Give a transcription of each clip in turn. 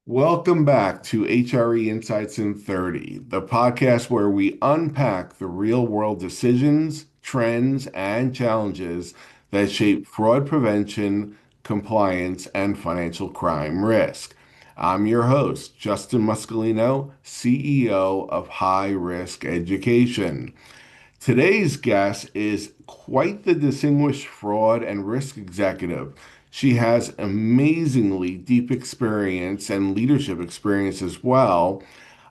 Welcome back to HRE Insights in 30, the podcast where we unpack the real world decisions, trends, and challenges that shape fraud prevention, compliance, and financial crime risk. I'm your host, Justin Muscalino, CEO of High Risk Education. Today's guest is quite the distinguished fraud and risk executive. She has amazingly deep experience and leadership experience as well,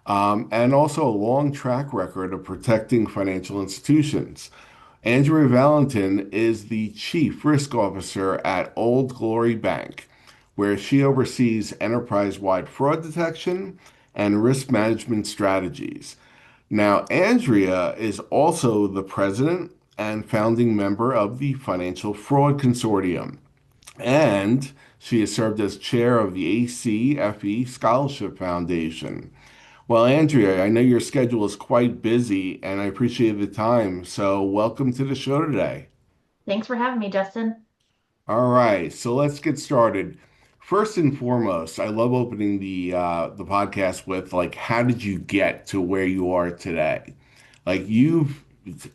and also a long track record of protecting financial institutions. Andrea Valentin is the Chief Risk Officer at Old Glory Bank, where she oversees enterprise-wide fraud detection and risk management strategies. Now, Andrea is also the president and founding member of the Financial Fraud Consortium, and she has served as chair of the ACFE Scholarship Foundation. Well, Andrea, I know your schedule is quite busy, and I appreciate the time. So, welcome to the show today. Thanks for having me, Justin. All right, so let's get started. First and foremost, I love opening the podcast with like, how did you get to where you are today? Like you've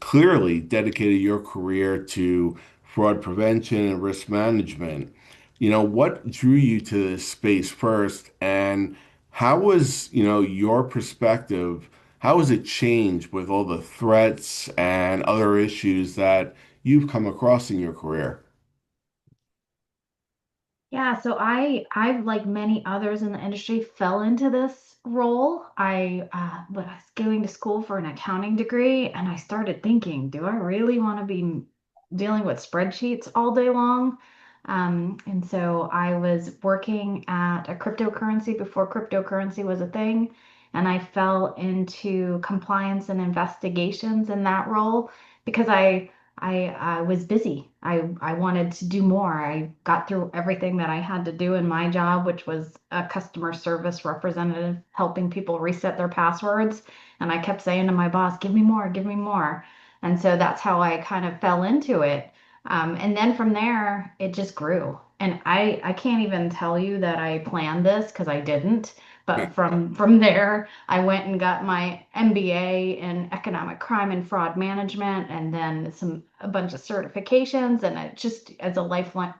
clearly dedicated your career to fraud prevention and risk management. What drew you to this space first, and how was, your perspective, how has it changed with all the threats and other issues that you've come across in your career? Yeah, so I like many others in the industry fell into this role. I was going to school for an accounting degree, and I started thinking, do I really want to be dealing with spreadsheets all day long? And so I was working at a cryptocurrency before cryptocurrency was a thing, and I fell into compliance and investigations in that role because I was busy. I wanted to do more. I got through everything that I had to do in my job, which was a customer service representative helping people reset their passwords. And I kept saying to my boss, give me more, give me more. And so that's how I kind of fell into it. And then from there, it just grew. And I can't even tell you that I planned this because I didn't. But from there, I went and got my MBA in economic crime and fraud management, and then a bunch of certifications. And it just as a lifelong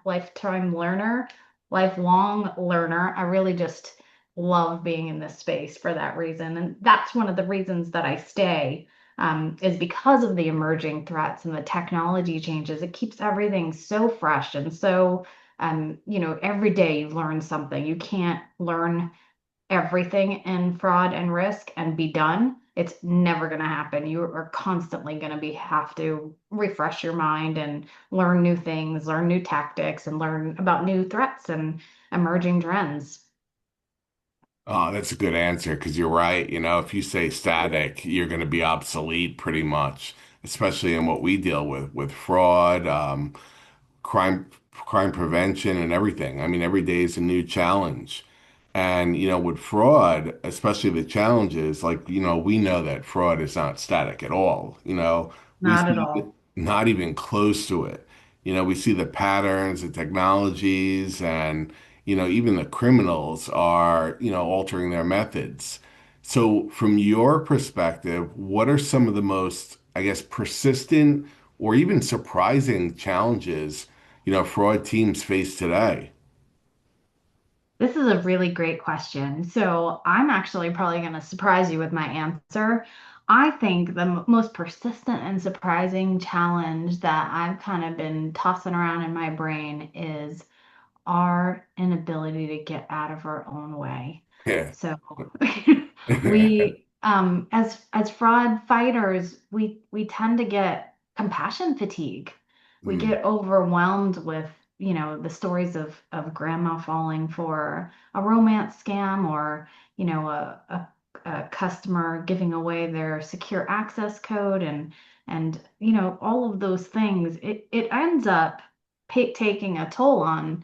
learner, I really just love being in this space for that reason. And that's one of the reasons that I stay. Is because of the emerging threats and the technology changes. It keeps everything so fresh and so, every day you learn something. You can't learn everything in fraud and risk and be done. It's never going to happen. You are constantly going to be have to refresh your mind and learn new things, learn new tactics, and learn about new threats and emerging trends. Oh, that's a good answer because you're right. If you say static, you're going to be obsolete pretty much, especially in what we deal with fraud, crime prevention, and everything. I mean, every day is a new challenge. And, with fraud, especially the challenges, like, we know that fraud is not static at all. We Not at see it all. not even close to it. We see the patterns, the technologies, and, even the criminals are, altering their methods. So, from your perspective, what are some of the most, I guess, persistent or even surprising challenges, fraud teams face today? This is a really great question. So I'm actually probably going to surprise you with my answer. I think the most persistent and surprising challenge that I've kind of been tossing around in my brain is our inability to get out of our own way. Yeah. So we as fraud fighters, we tend to get compassion fatigue. We Mm, get overwhelmed with, the stories of grandma falling for a romance scam or, a customer giving away their secure access code and all of those things. It ends up taking a toll on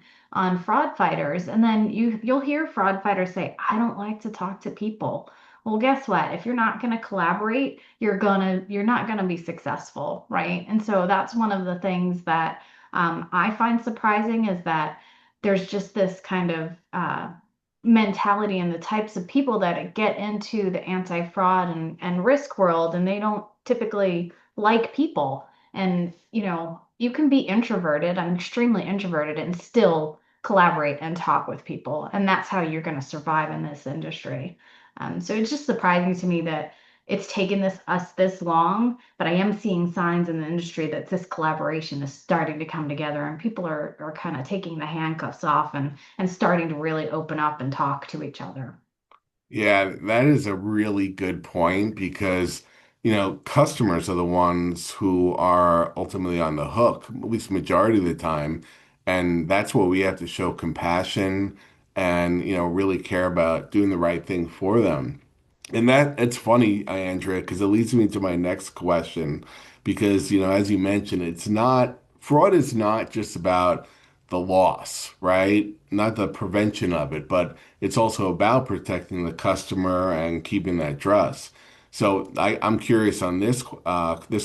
fraud fighters. And then you'll hear fraud fighters say, I don't like to talk to people. Well, guess what? If you're not going to collaborate, you're not going to be successful, right? And so that's one of the things that I find surprising is that there's just this kind of mentality and the types of people that get into the anti-fraud and risk world, and they don't typically like people. And, you can be introverted. I'm extremely introverted and still collaborate and talk with people. And that's how you're going to survive in this industry. So it's just surprising to me that it's taken us this long, but I am seeing signs in the industry that this collaboration is starting to come together and people are kind of taking the handcuffs off and starting to really open up and talk to each other. Yeah, that is a really good point because, customers are the ones who are ultimately on the hook, at least majority of the time. And that's what we have to show compassion and, really care about doing the right thing for them. And it's funny, Andrea, because it leads me to my next question. Because, as you mentioned, fraud is not just about the loss, right? Not the prevention of it, but it's also about protecting the customer and keeping that trust. So I'm curious on this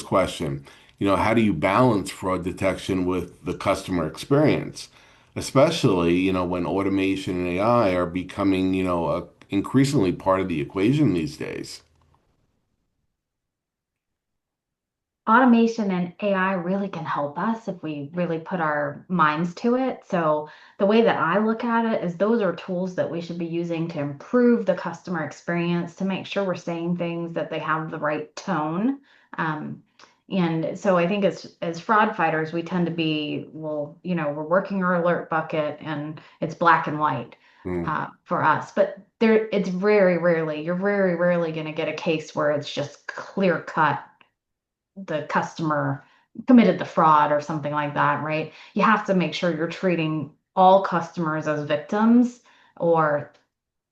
question. How do you balance fraud detection with the customer experience? Especially, when automation and AI are becoming, increasingly part of the equation these days. Automation and AI really can help us if we really put our minds to it. So, the way that I look at it is those are tools that we should be using to improve the customer experience, to make sure we're saying things that they have the right tone. Um, and so I think as fraud fighters, we tend to be, well, we're working our alert bucket and it's black and white Mm. for us. But it's you're very rarely going to get a case where it's just clear cut the customer committed the fraud or something like that, right? You have to make sure you're treating all customers as victims or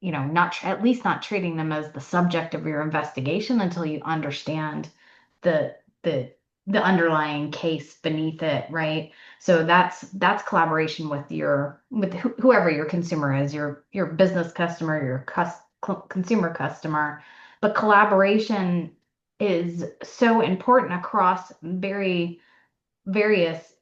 not at least not treating them as the subject of your investigation until you understand the the the underlying case beneath it, right? So that's collaboration with whoever your consumer is, your business customer, your consumer customer. But collaboration is so important across various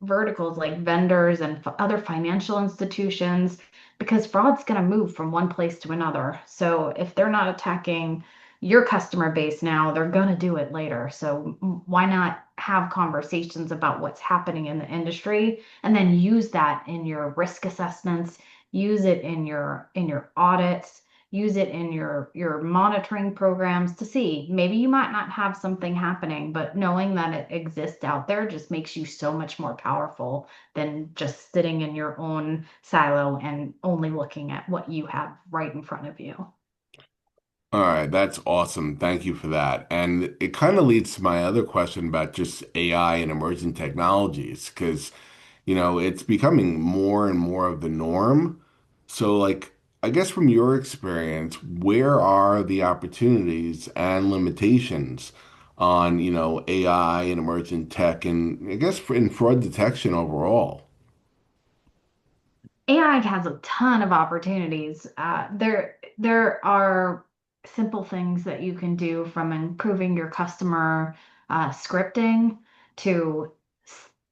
verticals like vendors and other financial institutions because fraud's going to move from one place to another. So if they're not attacking your customer base now, they're going to do it later. So why not have conversations about what's happening in the industry and then use that in your risk assessments, use it in your audits, use it in your monitoring programs to see maybe you might not have something happening, but knowing that it exists out there just makes you so much more powerful than just sitting in your own silo and only looking at what you have right in front of you. All right, that's awesome. Thank you for that. And it kind of leads to my other question about just AI and emerging technologies, because, it's becoming more and more of the norm. So, like, I guess from your experience, where are the opportunities and limitations on, AI and emerging tech and I guess in fraud detection overall? AI has a ton of opportunities. There are simple things that you can do from improving your customer scripting to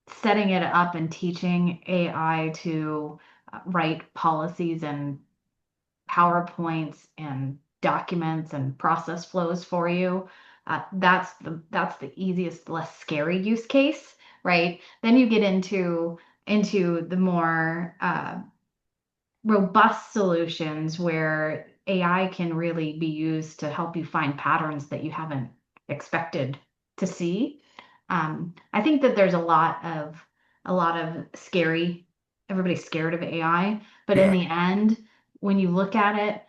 setting it up and teaching AI to write policies and PowerPoints and documents and process flows for you. That's the easiest, less scary use case, right? Then you get into the more robust solutions where AI can really be used to help you find patterns that you haven't expected to see. I think that there's a lot of scary, everybody's scared of AI, but in Yeah. the end, when you look at it,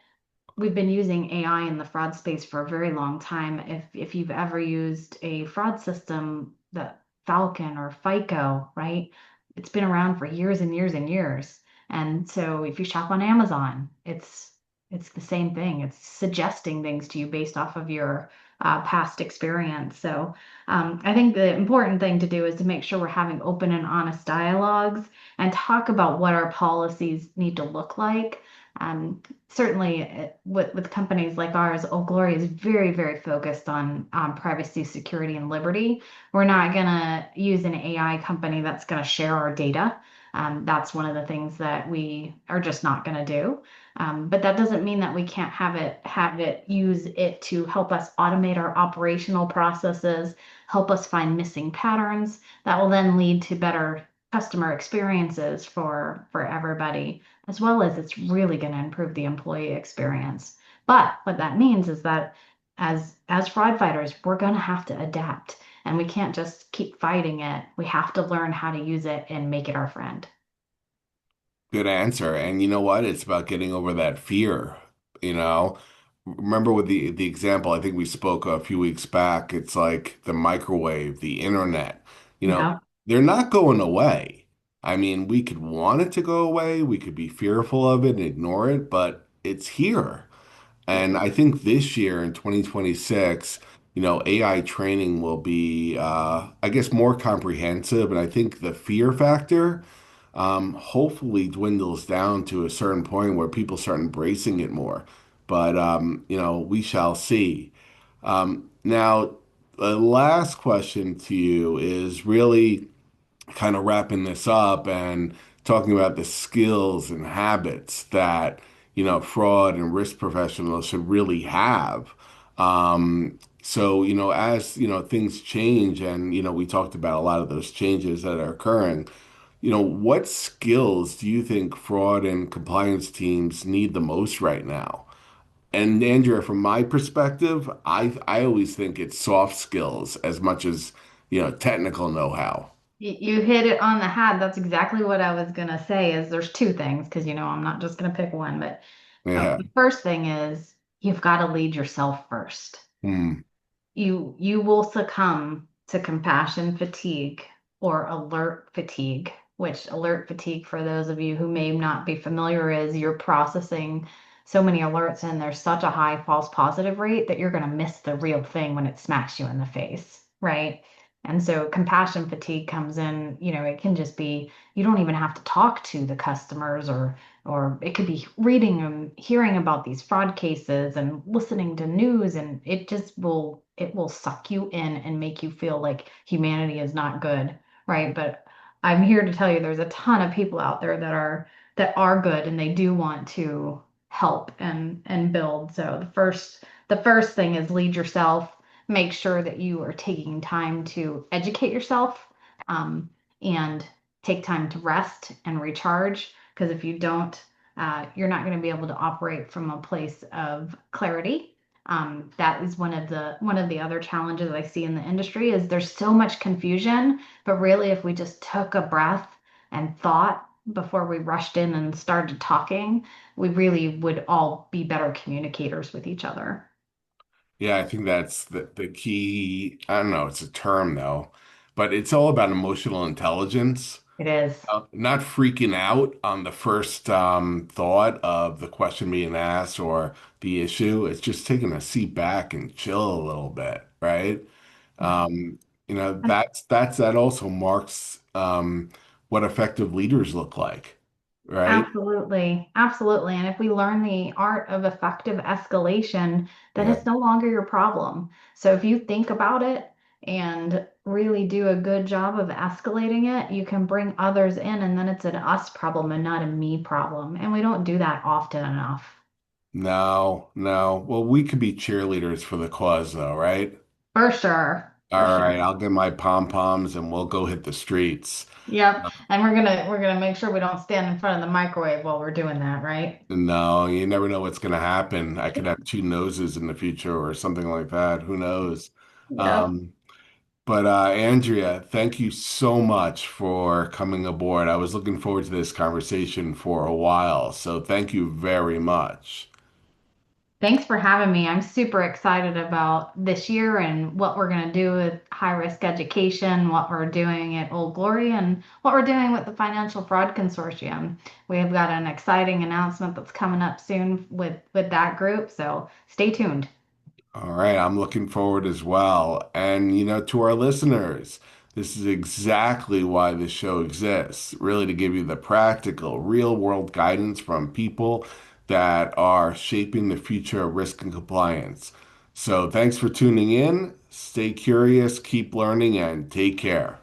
we've been using AI in the fraud space for a very long time. If you've ever used a fraud system, the Falcon or FICO, right? It's been around for years and years and years. And so if you shop on Amazon, it's the same thing. It's suggesting things to you based off of your past experience. So I think the important thing to do is to make sure we're having open and honest dialogues and talk about what our policies need to look like. Certainly with companies like ours, Old Glory is very, very focused on privacy, security, and liberty. We're not going to use an AI company that's going to share our data. That's one of the things that we are just not going to do. But that doesn't mean that we can't use it to help us automate our operational processes, help us find missing patterns that will then lead to better customer experiences for everybody, as well as it's really going to improve the employee experience. But what that means is that as fraud fighters, we're going to have to adapt, and we can't just keep fighting it. We have to learn how to use it and make it our friend. Good answer. And you know what? It's about getting over that fear, you know. Remember with the example, I think we spoke a few weeks back, it's like the microwave, the internet, you know, Yeah. they're not going away. I mean, we could want it to go away, we could be fearful of it and ignore it, but it's here. And I think this year in 2026, AI training will be, I guess, more comprehensive. And I think the fear factor, hopefully dwindles down to a certain point where people start embracing it more. But, we shall see. Now, the last question to you is really kind of wrapping this up and talking about the skills and habits that, fraud and risk professionals should really have. So, as, things change and, we talked about a lot of those changes that are occurring, what skills do you think fraud and compliance teams need the most right now? And Andrea, from my perspective, I always think it's soft skills as much as, technical know-how. You hit it on the head. That's exactly what I was gonna say is there's two things, because I'm not just gonna pick one, but Yeah. the first thing is you've got to lead yourself first. Hmm. You will succumb to compassion fatigue or alert fatigue, which alert fatigue, for those of you who may not be familiar, is you're processing so many alerts and there's such a high false positive rate that you're going to miss the real thing when it smacks you in the face, right? And so compassion fatigue comes in, it can just be you don't even have to talk to the customers, or it could be reading and hearing about these fraud cases and listening to news, and it will suck you in and make you feel like humanity is not good, right? But I'm here to tell you there's a ton of people out there that are good, and they do want to help and build. So the first thing is lead yourself. Make sure that you are taking time to educate yourself, and take time to rest and recharge. Because if you don't, you're not going to be able to operate from a place of clarity. That is one of the other challenges I see in the industry is there's so much confusion, but really if we just took a breath and thought before we rushed in and started talking, we really would all be better communicators with each other. Yeah, I think that's the key. I don't know, it's a term though, but it's all about emotional intelligence. It is. Not freaking out on the first thought of the question being asked or the issue. It's just taking a seat back and chill a little bit, right? Um, that also marks what effective leaders look like, right? Absolutely. Absolutely. And if we learn the art of effective escalation, then Yeah. it's no longer your problem. So if you think about it and really do a good job of escalating it, you can bring others in, and then it's an us problem and not a me problem. And we don't do that often enough. No, no. Well, we could be cheerleaders for the cause though, right? For sure. For All sure. right, I'll get my pom-poms and we'll go hit the streets. Yep. And we're gonna make sure we don't stand in front of the microwave while we're doing that, right? No, you never know what's going to happen. I could have two noses in the future or something like that. Who knows? Yep. Um, but Andrea, thank you so much for coming aboard. I was looking forward to this conversation for a while, so thank you very much. Thanks for having me. I'm super excited about this year and what we're going to do with high risk education, what we're doing at Old Glory, and what we're doing with the Financial Fraud Consortium. We have got an exciting announcement that's coming up soon with that group, so stay tuned. All right, I'm looking forward as well. And, to our listeners, this is exactly why this show exists, really to give you the practical, real world guidance from people that are shaping the future of risk and compliance. So thanks for tuning in. Stay curious, keep learning, and take care.